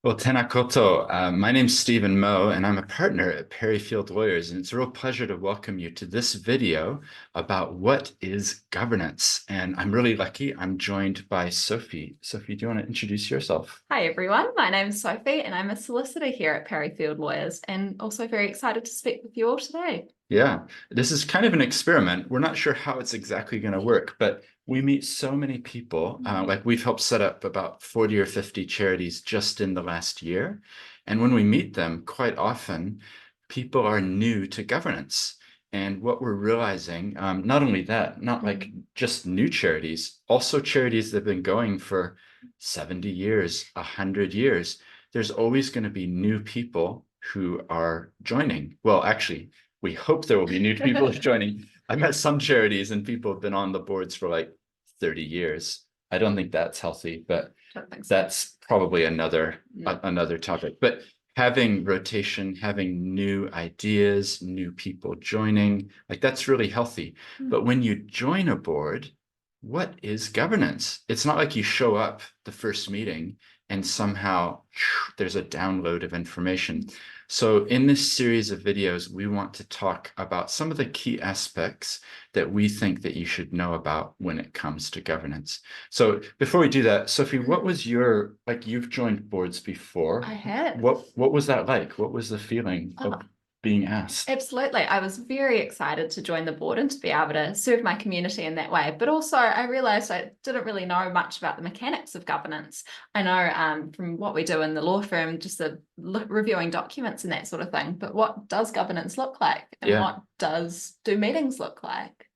Well, tēnā koutou. My name's Stephen Moe, and I'm a partner at Parry Field Lawyers, and it's a real pleasure to welcome you to this video about what is governance. And I'm really lucky. I'm joined by Sophie. Sophie, do you want to introduce yourself? Hi everyone, my name's Sophie and I'm a solicitor here at Parry Field Lawyers and also very excited to speak with you all today. Yeah, this is kind of an experiment. We're not sure how it's exactly going to work, but we meet so many people. Like we've helped set up about 40 or 50 charities just in the last year. And when we meet them, quite often people are new to governance. And what we're realizing, not only that, not like just new charities, also charities that have been going for 70 years, 100 years. There's always going to be new people who are joining. Well, actually, we hope there will be new people joining. I met some charities and people have been on the boards for like 30 years. I don't think that's healthy, but that's probably another topic. But having rotation, having new ideas, new people joining, like that's really healthy. But when you join a board, what is governance? It's not like you show up the first meeting and somehow there's a download of information. So in this series of videos, we want to talk about some of the key aspects that we think that you should know about when it comes to governance. So before we do that, Sophie, what was your, like you've joined boards before. I had. What was that like? What was the feeling of being asked? Absolutely. I was very excited to join the board and to be able to serve my community in that way. But also I realized I didn't really know much about the mechanics of governance. I know from what we do in the law firm, just the reviewing documents and that sort of thing. But what does governance look like? And what do meetings look like?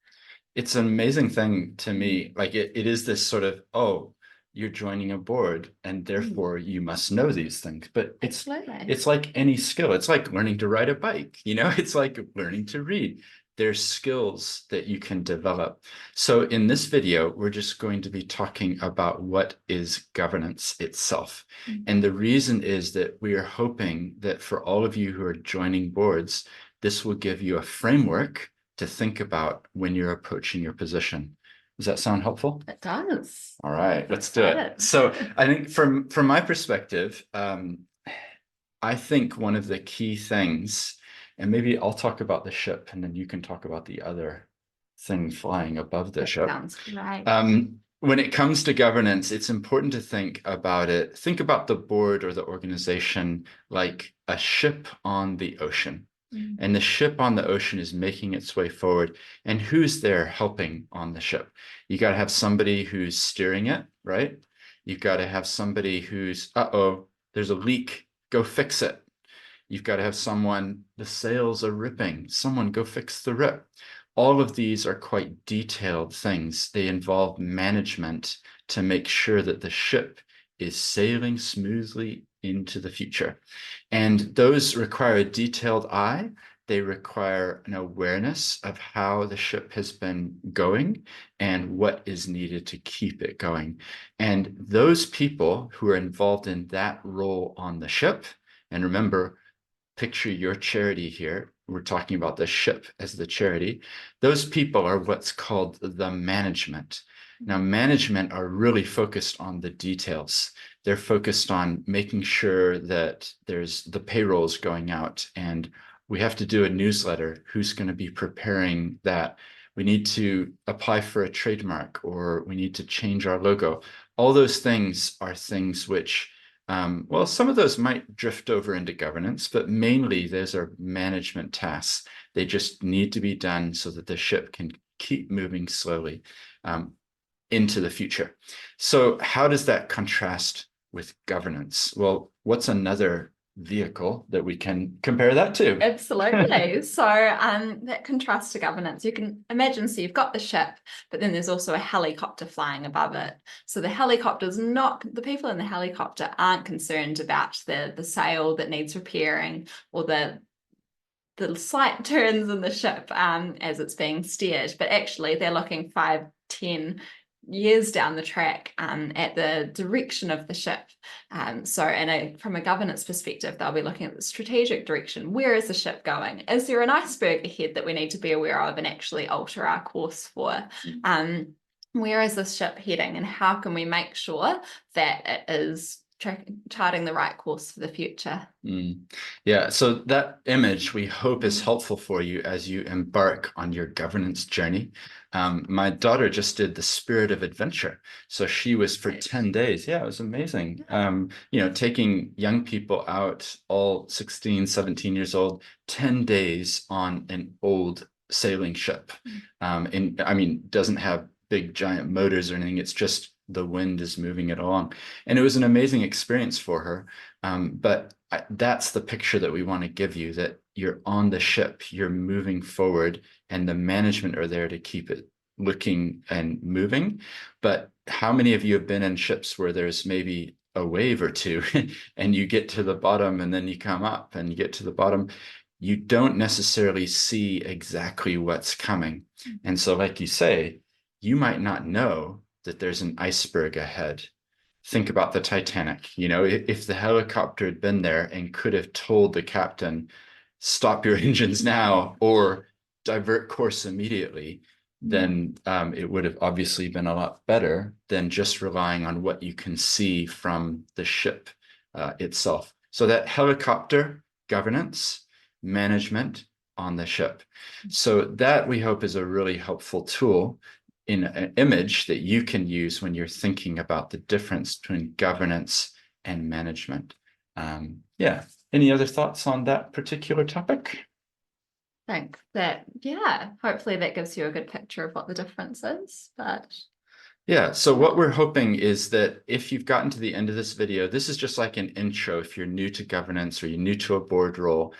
It's an amazing thing to me. Like it is this sort of, oh, you're joining a board and therefore you must know these things. But it's like any skill. It's like learning to ride a bike, it's like learning to read. There's skills that you can develop. So in this video, we're just going to be talking about what is governance itself. And the reason is that we are hoping that for all of you who are joining boards, this will give you a framework to think about when you're approaching your position. Does that sound helpful? It does. All right, let's do it. So I think from my perspective, I think one of the key things, and maybe I'll talk about the ship and then you can talk about the other thing flying above the ship. Sounds great. When it comes to governance, it's important to think about the board or the organization like a ship on the ocean. And the ship on the ocean is making its way forward. And who's there helping on the ship? You got to have somebody who's steering it, right? You've got to have somebody who's, uh-oh, there's a leak, go fix it. You've got to have someone, the sails are ripping, someone go fix the rip. All of these are quite detailed things. They involve management to make sure that the ship is sailing smoothly into the future. And those require a detailed eye. They require an awareness of how the ship has been going and what is needed to keep it going. And those people who are involved in that role on the ship, and remember, picture your charity here. We're talking about the ship as the charity. Those people are what's called the management. Now, management are really focused on the details. They're focused on making sure that there's the payrolls going out and we have to do a newsletter. Who's going to be preparing that? We need to apply for a trademark or we need to change our logo. All those things are things which, well, some of those might drift over into governance, but mainly those are management tasks. They just need to be done so that the ship can keep moving slowly into the future. So how does that contrast with governance? Well, what's another vehicle that we can compare that to? Absolutely. So that contrasts to governance. You can imagine, so you've got the ship, but then there's also a helicopter flying above it. So the helicopter's not, the people in the helicopter aren't concerned about the sail that needs repairing or the slight turns in the ship as it's being steered, but actually they're looking 5, 10 years down the track at the direction of the ship. So from a governance perspective, they'll be looking at the strategic direction. Where is the ship going? Is there an iceberg ahead that we need to be aware of and actually alter our course for? Where is this ship heading and how can we make sure that it is charting the right course for the future. Yeah, so that image we hope is helpful for you as you embark on your governance journey. My daughter just did the Spirit of Adventure. So she was for 10 days. Yeah, it was amazing. Taking young people out, all 16, 17 years old, 10 days on an old sailing ship. Doesn't have big giant motors or anything. It's just the wind is moving it along. And it was an amazing experience for her. But that's the picture that we want to give you, that you're on the ship, you're moving forward, and the management are there to keep it looking and moving. But how many of you have been in ships where there's maybe a wave or two and you get to the bottom and then you come up and you get to the bottom? You don't necessarily see exactly what's coming. And so, like you say, you might not know that there's an iceberg ahead. Think about the Titanic. If the helicopter had been there and could have told the captain, stop your engines now or divert course immediately, then it would have obviously been a lot better than just relying on what you can see from the ship itself. So that helicopter governance, management on the ship. So that we hope is a really helpful tool in an image that you can use when you're thinking about the difference between governance and management. Any other thoughts on that particular topic? Thanks. Hopefully that gives you a good picture of what the difference is. Yeah, so what we're hoping is that if you've gotten to the end of this video, this is just like an intro. If you're new to governance or you're new to a board role,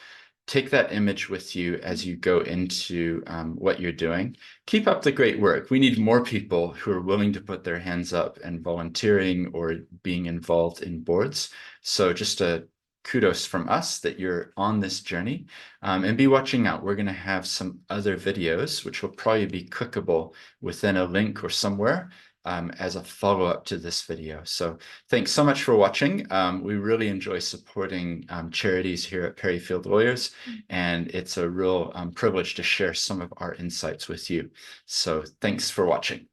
take that image with you as you go into what you're doing. Keep up the great work. We need more people who are willing to put their hands up and volunteering or being involved in boards. So just a kudos from us that you're on this journey, and be watching out. We're going to have some other videos, which will probably be clickable within a link or somewhere as a follow-up to this video. So thanks so much for watching. We really enjoy supporting charities here at Parry Field Lawyers, and it's a real privilege to share some of our insights with you. So thanks for watching.